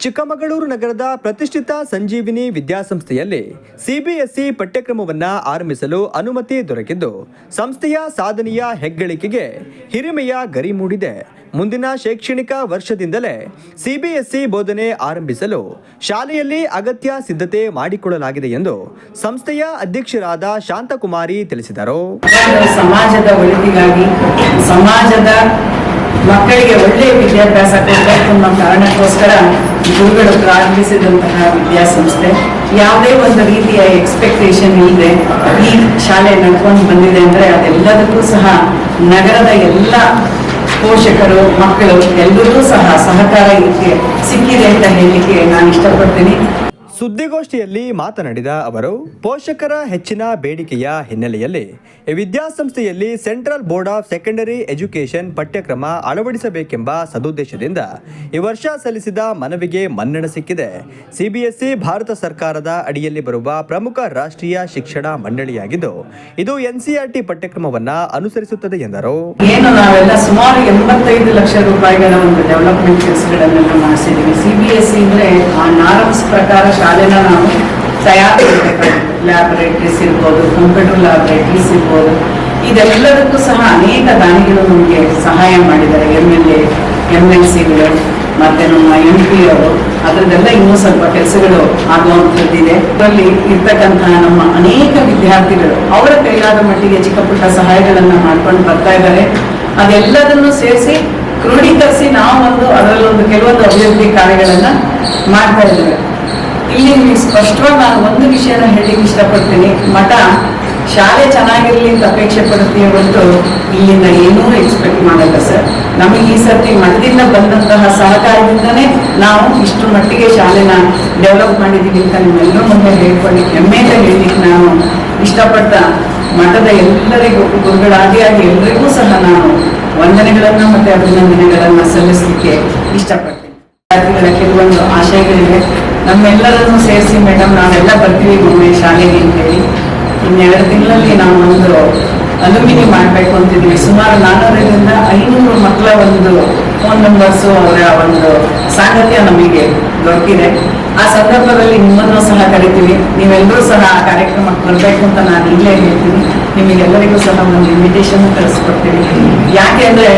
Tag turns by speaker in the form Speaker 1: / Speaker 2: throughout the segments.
Speaker 1: ಚಿಕ್ಕಮಗಳೂರು ನಗರದ ಪ್ರತಿಷ್ಠಿತ ಸಂಜೀವಿನಿ ವಿದ್ಯಾಸಂಸ್ಥೆಯಲ್ಲಿ ಸಿಬಿಎಸ್ಇ ಪಠ್ಯಕ್ರಮವನ್ನು ಆರಂಭಿಸಲು ಅನುಮತಿ ದೊರಕಿದ್ದು ಸಂಸ್ಥೆಯ ಸಾಧನೆಯ ಹೆಗ್ಗಳಿಕೆಗೆ ಹಿರಿಮೆಯ ಗರಿ ಮೂಡಿದೆ. ಮುಂದಿನ ಶೈಕ್ಷಣಿಕ ವರ್ಷದಿಂದಲೇ ಸಿಬಿಎಸ್ಇ ಬೋಧನೆ ಆರಂಭಿಸಲು ಶಾಲೆಯಲ್ಲಿ ಅಗತ್ಯ ಸಿದ್ಧತೆ ಮಾಡಿಕೊಳ್ಳಲಾಗಿದೆ ಎಂದು ಸಂಸ್ಥೆಯ ಅಧ್ಯಕ್ಷರಾದ ಶಾಂತಕುಮಾರಿ ತಿಳಿಸಿದರು.
Speaker 2: ಸಮಾಜದ ಒಳಿತಿಗಾಗಿ ಸಮಾಜದ ಮಕ್ಕಳಿಗೆ ಒಳ್ಳೆಯ ವಿದ್ಯಾಭ್ಯಾಸ ಕೊಡಬೇಕು ಅನ್ನೋ ಕಾರಣಕ್ಕೋಸ್ಕರ ಗುರುಗಳು ಪ್ರಾರಂಭಿಸಿದಂತಹ ವಿದ್ಯಾಸಂಸ್ಥೆ ಯಾವುದೇ ಒಂದು ರೀತಿಯ ಎಕ್ಸ್ಪೆಕ್ಟೇಷನ್ ಇಲ್ಲದೆ ಈ ಶಾಲೆ ನಡ್ಕೊಂಡು ಬಂದಿದೆ ಅಂದರೆ ಅದೆಲ್ಲದಕ್ಕೂ ಸಹ ನಗರದ ಎಲ್ಲ ಪೋಷಕರು ಮಕ್ಕಳು ಎಲ್ಲರೂ ಸಹ ಸಹಕಾರ ಸಿಕ್ಕಿದೆ ಅಂತ ಹೇಳಲಿಕ್ಕೆ ನಾನು ಇಷ್ಟಪಡ್ತೀನಿ.
Speaker 1: ಸುದ್ದಿಗೋಷ್ಠಿಯಲ್ಲಿ ಮಾತನಾಡಿದ ಅವರು, ಪೋಷಕರ ಹೆಚ್ಚಿನ ಬೇಡಿಕೆಯ ಹಿನ್ನೆಲೆಯಲ್ಲಿ ವಿದ್ಯಾಸಂಸ್ಥೆಯಲ್ಲಿ Central Board of Secondary Education ಪಠ್ಯಕ್ರಮ ಅಳವಡಿಸಬೇಕೆಂಬ ಸದುದ್ದೇಶದಿಂದ ಈ ವರ್ಷ ಸಲ್ಲಿಸಿದ ಮನವಿಗೆ ಮನ್ನಣೆ ಸಿಕ್ಕಿದೆ. ಸಿಬಿಎಸ್ಇ ಭಾರತ ಸರ್ಕಾರದ ಅಡಿಯಲ್ಲಿ ಬರುವ ಪ್ರಮುಖ ರಾಷ್ಟ್ರೀಯ ಶಿಕ್ಷಣ ಮಂಡಳಿಯಾಗಿದ್ದು ಇದು ಎನ್ಸಿಇಆರ್ಟಿ ಪಠ್ಯಕ್ರಮವನ್ನು ಅನುಸರಿಸುತ್ತದೆ ಎಂದರು.
Speaker 2: ಏನು ನಾವೆಲ್ಲ ಸುಮಾರು 85 ಲಕ್ಷ ರೂಪಾಯಿಗಳ ಒಂದು ಡೆವಲಪ್ಮೆಂಟ್ ಕೆಲಸಗಳನ್ನೆಲ್ಲ ಮಾಡಿಸಿದ್ದೀವಿ. ಸಿಬಿಎಸ್ಇ ಅಂದರೆ ಆ ನಾರ್ಮ್ಸ್ ಪ್ರಕಾರ ಶಾಲೆನ ನಾವು ತಯಾರಿಸಬೇಕಾಗುತ್ತೆ. ಲ್ಯಾಬೊರೇಟರೀಸ್ ಇರ್ಬೋದು, ಕಂಪ್ಯೂಟರ್ ಲ್ಯಾಬೊರೇಟರೀಸ್ ಇರ್ಬೋದು, ಇದೆಲ್ಲದಕ್ಕೂ ಸಹ ಅನೇಕ ದಾನಿಗಳು ನಮಗೆ ಸಹಾಯ ಮಾಡಿದ್ದಾರೆ. MLCಗಳು ಮತ್ತು ನಮ್ಮ MP ಅವರು ಅದರದ್ದೆಲ್ಲ ಇನ್ನೂ ಸ್ವಲ್ಪ ಕೆಲಸಗಳು ಆಗುವಂಥದ್ದಿದೆ. ಅದರಲ್ಲಿ ಇರ್ತಕ್ಕಂತಹ ನಮ್ಮ ಅನೇಕ ವಿದ್ಯಾರ್ಥಿಗಳು ಅವರ ಕೈಲಾದ ಮಟ್ಟಿಗೆ ಚಿಕ್ಕ ಪುಟ್ಟ ಸಹಾಯಗಳನ್ನು ಮಾಡ್ಕೊಂಡು ಬರ್ತಾ ಇದ್ದಾರೆ. ಅದೆಲ್ಲದನ್ನು ಸೇರಿಸಿ ಕ್ರೋಢೀಕರಿಸಿ ನಾವು ಅದರಲ್ಲೊಂದು ಕೆಲವೊಂದು ಅಭಿವೃದ್ಧಿ ಕಾರ್ಯಗಳನ್ನು ಮಾಡ್ತಾ ಇದ್ದೇವೆ. ಇಲ್ಲಿ ಸ್ಪಷ್ಟವಾಗಿ ನಾನು ಒಂದು ವಿಷಯನ ಹೇಳಲಿಕ್ಕೆ ಇಷ್ಟಪಡ್ತೀನಿ. ಮಠ ಶಾಲೆ ಚೆನ್ನಾಗಿರಲಿ ಅಂತ ಅಪೇಕ್ಷೆ ಪಡುತ್ತೀವಿ ಹೊರತು ಇಲ್ಲಿಂದ ಏನೂ ಎಕ್ಸ್ಪೆಕ್ಟ್ ಮಾಡಲ್ಲ ಸರ್. ನಮಗೆ ಈ ಸರ್ತಿ ಮಠದಿಂದ ಬಂದಂತಹ ಸಹಕಾರದಿಂದನೇ ನಾವು ಇಷ್ಟು ಮಟ್ಟಿಗೆ ಶಾಲೆನ ಡೆವಲಪ್ ಮಾಡಿದ್ದೀವಿ ಅಂತ ನಿಮ್ಮೆಲ್ಲರೂ ಮುಂದೆ ಹೇಳ್ಕೊಳ್ಳಿ ಹೆಮ್ಮೆಯಿಂದ ಹೇಳಲಿಕ್ಕೆ ನಾನು ಇಷ್ಟಪಡ್ತಾ ಮಠದ ಎಲ್ಲರಿಗೂ ಗುರುಗಳಾದಿಯಾಗಿ ಎಲ್ಲರಿಗೂ ಸಹ ನಾನು ವಂದನೆಗಳನ್ನು ಮತ್ತು ಅಭಿನಂದನೆಗಳನ್ನು ಸಲ್ಲಿಸಲಿಕ್ಕೆ ಇಷ್ಟಪಡ್ತೀನಿ. ವಿದ್ಯಾರ್ಥಿಗಳ ಕೆಲವೊಂದು ಆಶಯಗಳಿವೆ. ನಮ್ಮೆಲ್ಲರನ್ನು ಸೇರಿಸಿ ಮೇಡಮ್ ನಾವೆಲ್ಲ ಬರ್ತೀವಿ ಒಮ್ಮೆ ಶಾಲೆಗೆ ಅಂತೇಳಿ 2 ತಿಂಗಳಲ್ಲಿ ನಾವು ಒಂದು ಅಲುಮಿನಿ ಮಾಡಬೇಕು ಅಂತಿದ್ದೀವಿ. ಸುಮಾರು 400ರಿಂದ 500 ಮಕ್ಕಳ ಒಂದು ಫೋನ್ ನಂಬರ್ಸು ಅವರ ಒಂದು ಸಾಂಗತ್ಯ ನಮಗೆ ದೊರಕಿದೆ. ಆ ಸಂದರ್ಭದಲ್ಲಿ ನಿಮ್ಮನ್ನು ಸಹ ಕರಿತೀವಿ. ನೀವೆಲ್ಲರೂ ಸಹ ಆ ಕಾರ್ಯಕ್ರಮಕ್ಕೆ ಬರಬೇಕು ಅಂತ ನಾನು ಇಲ್ಲೇ ಹೇಳ್ತೀನಿ. ನಿಮಗೆಲ್ಲರಿಗೂ ಸಹ ಒಂದು ಇನ್ವಿಟೇಷನ್ ಕಳಿಸ್ಕೊಡ್ತೀನಿ. ಯಾಕೆ ಅಂದರೆ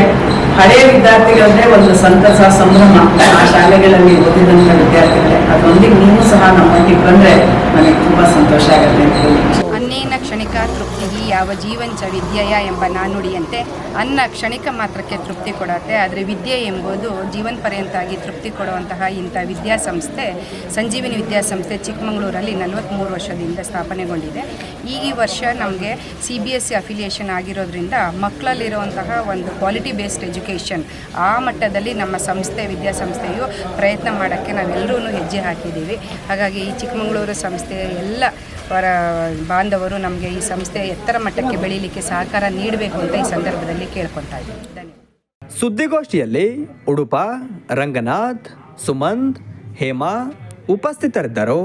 Speaker 2: ಹಳೆಯ ವಿದ್ಯಾರ್ಥಿಗಳಂದ್ರೆ ಒಂದು ಸಂತಸ ಸಂಭ್ರಮ ಆ ಶಾಲೆಗಳಲ್ಲಿ ಓದಿದಂಥ ವಿದ್ಯಾರ್ಥಿಗಳೇ. ಅದರೊಂದಿಗೆ ನೀವು ಸಹ ನಮ್ಮೊಟ್ಟಿಗೆ ಬಂದರೆ ನನಗೆ ತುಂಬ ಸಂತೋಷ ಆಗುತ್ತೆ ಅಂತ ಹೇಳಿ.
Speaker 3: ಅನ್ನೇನ ಕ್ಷಣಿಕ ತೃಪ್ತಿಗೆ ಯಾವ ಜೀವಂಚ ವಿದ್ಯೆಯ ಎಂಬ ನಾನುಡಿಯಂತೆ ಅನ್ನ ಕ್ಷಣಿಕ ಮಾತ್ರಕ್ಕೆ ತೃಪ್ತಿ ಕೊಡುತ್ತೆ, ಆದರೆ ವಿದ್ಯೆ ಎಂಬುದು ಜೀವನ ಪರ್ಯಂತಾಗಿ ತೃಪ್ತಿ ಕೊಡುವಂತಹ ಇಂಥ ವಿದ್ಯಾಸಂಸ್ಥೆ ಸಂಜೀವಿನಿ ವಿದ್ಯಾಸಂಸ್ಥೆ ಚಿಕ್ಕಮಗಳೂರಲ್ಲಿ 43 ವರ್ಷದಿಂದ ಸ್ಥಾಪನೆಗೊಂಡಿದೆ. ಈ ವರ್ಷ ನಮಗೆ CBSE ಅಫಿಲಿಯೇಷನ್ ಆಗಿರೋದ್ರಿಂದ ಮಕ್ಕಳಲ್ಲಿರುವಂತಹ ಒಂದು ಕ್ವಾಲಿಟಿ ಬೇಸ್ಡ್ ಎಜುಕೇಷನ್ ಆ ಮಟ್ಟದಲ್ಲಿ ನಮ್ಮ ವಿದ್ಯಾಸಂಸ್ಥೆಯು ಪ್ರಯತ್ನ ಮಾಡೋಕ್ಕೆ ನಾವೆಲ್ಲರೂ ಹೆಜ್ಜೆ ಹಾಕಿದ್ದೀವಿ. ಹಾಗಾಗಿ ಈ ಚಿಕ್ಕಮಗಳೂರು ಸಂಸ್ಥೆಯ ಎಲ್ಲ ಬಾಂಧವರು ನಮಗೆ ಈ ಸಂಸ್ಥೆ ಎತ್ತರ ಮಟ್ಟಕ್ಕೆ ಬೆಳೀಲಿಕ್ಕೆ ಸಹಕಾರ ನೀಡಬೇಕು ಅಂತ ಈ ಸಂದರ್ಭದಲ್ಲಿ ಕೇಳ್ಕೊತಾ ಇದ್ದೀವಿ. ಧನ್ಯವಾದ.
Speaker 1: ಸುದ್ದಿಗೋಷ್ಠಿಯಲ್ಲಿ ಉಡುಪ, ರಂಗನಾಥ್, ಸುಮಂತ್, ಹೇಮಾ ಉಪಸ್ಥಿತರಿದ್ದರು.